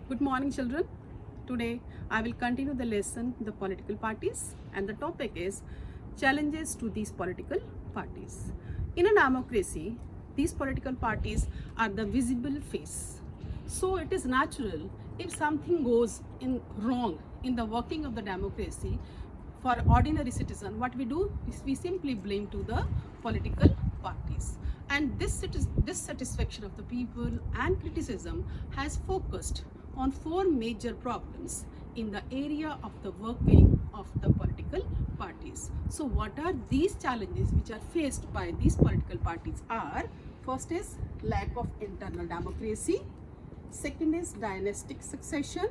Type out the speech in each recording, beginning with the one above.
Good morning, children. Today I will continue the lesson the political parties, and the topic is challenges to these political parties. In a democracy, these political parties are the visible face. So it is natural if something goes in wrong in the working of the democracy. For ordinary citizen, what we do is we simply blame to the political parties, and this dissatisfaction of the people and criticism has focused on four major problems in the area of the working of the political parties. So what are these challenges which are faced by these political parties are: first is lack of internal democracy, second is dynastic succession,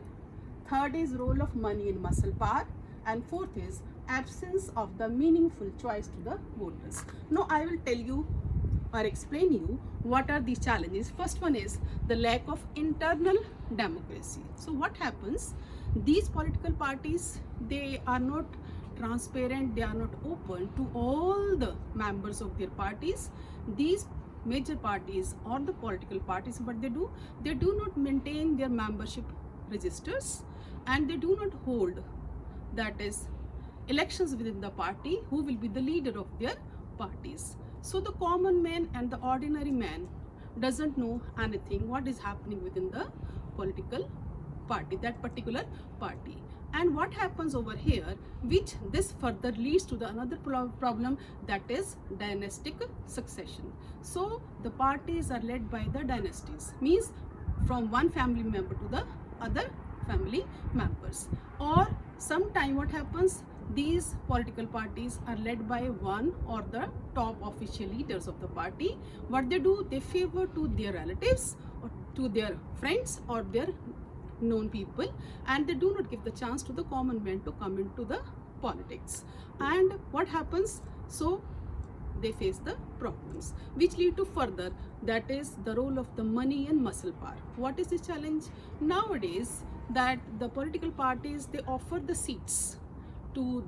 third is role of money in muscle power, and fourth is absence of the meaningful choice to the voters. Now I will tell you or explain you what are these challenges. First one is the lack of internal democracy. So what happens, these political parties, they are not transparent, they are not open to all the members of their parties. These major parties or the political parties, what they do not maintain their membership registers, and they do not hold, that is, elections within the party who will be the leader of their parties. So the common man and the ordinary man doesn't know anything what is happening within the political party, that particular party. And what happens over here, which this further leads to the another problem, that is dynastic succession. So the parties are led by the dynasties, means from one family member to the other family members. Or sometime what happens, these political parties are led by one or the top official leaders of the party. What they do, they favor to their relatives or to their friends or their known people, and they do not give the chance to the common man to come into the politics. And what happens, so they face the problems which lead to further, that is the role of the money and muscle power. What is the challenge nowadays, that the political parties, they offer the seats to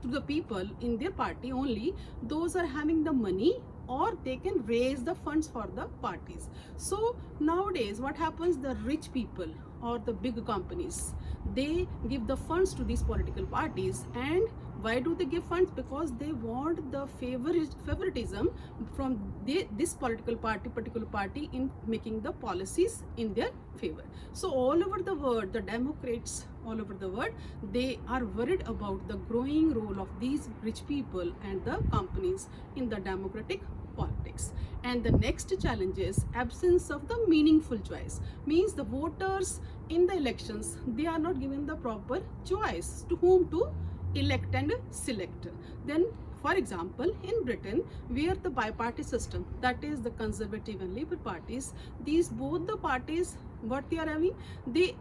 the people in their party only those are having the money, or they can raise the funds for the parties. So nowadays what happens, the rich people or the big companies, they give the funds to these political parties. And why do they give funds? Because they want the favoritism from this particular party in making the policies in their favor. So all over the world, the Democrats all over the world, they are worried about the growing role of these rich people and the companies in the democratic politics. And the next challenge is absence of the meaningful choice, means the voters in the elections, they are not given the proper choice to whom to elect and select. Then for example, in Britain, where the biparty system, that is the Conservative and Labour parties, these both the parties, what they are having, they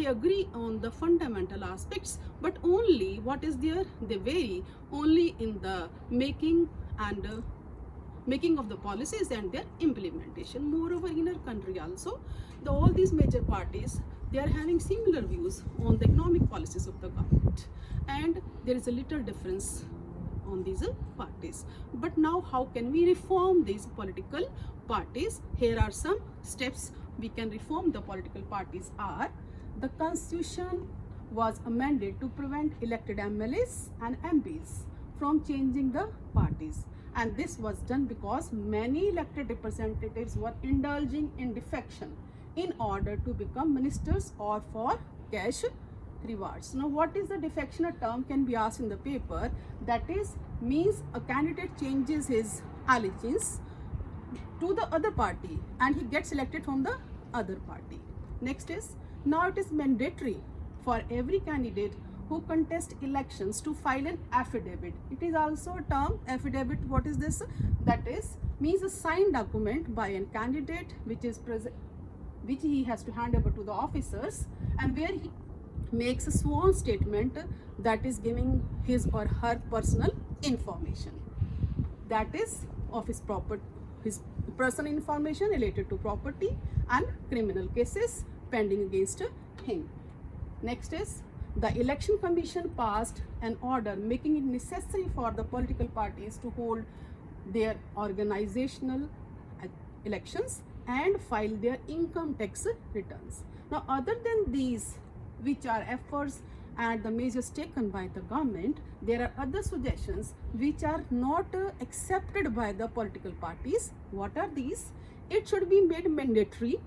agree on the fundamental aspects, but only what is there, they vary only in the making of the policies and their implementation. Moreover, in our country also, all these major parties, they are having similar views on the economic policies of the government, and there is a little difference on these parties. But now how can we reform these political parties? Here are some steps we can reform the political parties are: the constitution was amended to prevent elected MLAs and MPs from changing the parties, and this was done because many elected representatives were indulging in defection in order to become ministers or for cash rewards. Now what is the defection? A term can be asked in the paper, that is means a candidate changes his allegiance to the other party and he gets elected from the other party. Next is, now it is mandatory for every candidate who contest elections to file an affidavit. It is also a term, affidavit. What is this? That is means a signed document by a candidate which he has to hand over to the officers, and where he makes a sworn statement that is giving his or her personal information, that is of his personal information related to property and criminal cases pending against him. Next is, the Election Commission passed an order making it necessary for the political parties to hold their organizational elections and file their income tax returns. Now, other than these, which are efforts and the measures taken by the government, there are other suggestions which are not accepted by the political parties. What are these? It should be made mandatory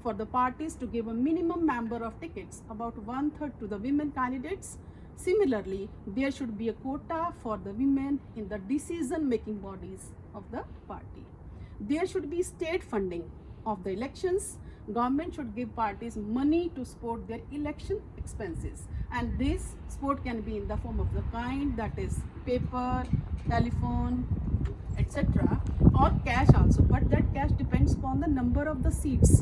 for the parties to give a minimum number of tickets, about 1/3 to the women candidates. Similarly, there should be a quota for the women in the decision-making bodies of the party. There should be state funding of the elections. Government should give parties money to support their election expenses, and this support can be in the form of the kind, that is paper, telephone, etc., or cash also, but that cash depends upon the number of the seats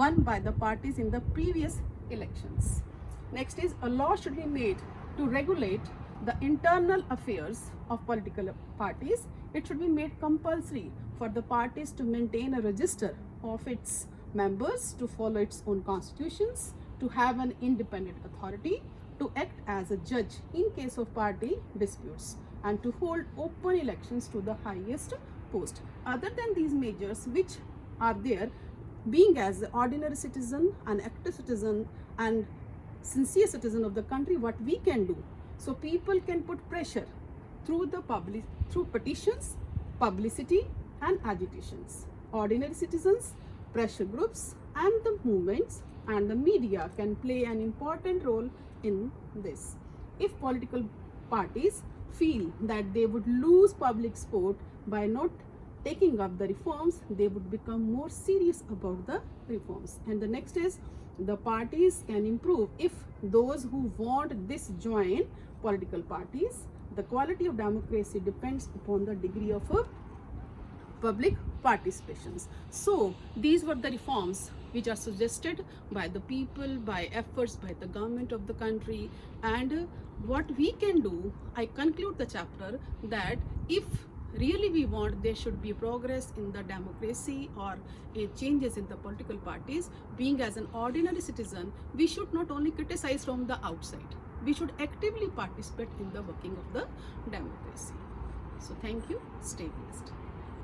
won by the parties in the previous elections. Next is, a law should be made to regulate the internal affairs of political parties. It should be made compulsory for the parties to maintain a register of its members, to follow its own constitutions, to have an independent authority, to act as a judge in case of party disputes, and to hold open elections to the highest post. Other than these measures which are there, being as an ordinary citizen, an active citizen, and sincere citizen of the country, what we can do, so people can put pressure through the public, through petitions, publicity, and agitations. Ordinary citizens, pressure groups, and the movements and the media can play an important role in this. If political parties feel that they would lose public support by not taking up the reforms, they would become more serious about the reforms. And the next is, the parties can improve if those who want this join political parties. The quality of democracy depends upon the degree of public participations. So these were the reforms which are suggested by the people, by efforts by the government of the country, and what we can do. I conclude the chapter that if really we want there should be progress in the democracy or changes in the political parties, being as an ordinary citizen, we should not only criticize from the outside, we should actively participate in the working of the democracy. So thank you, stay blessed.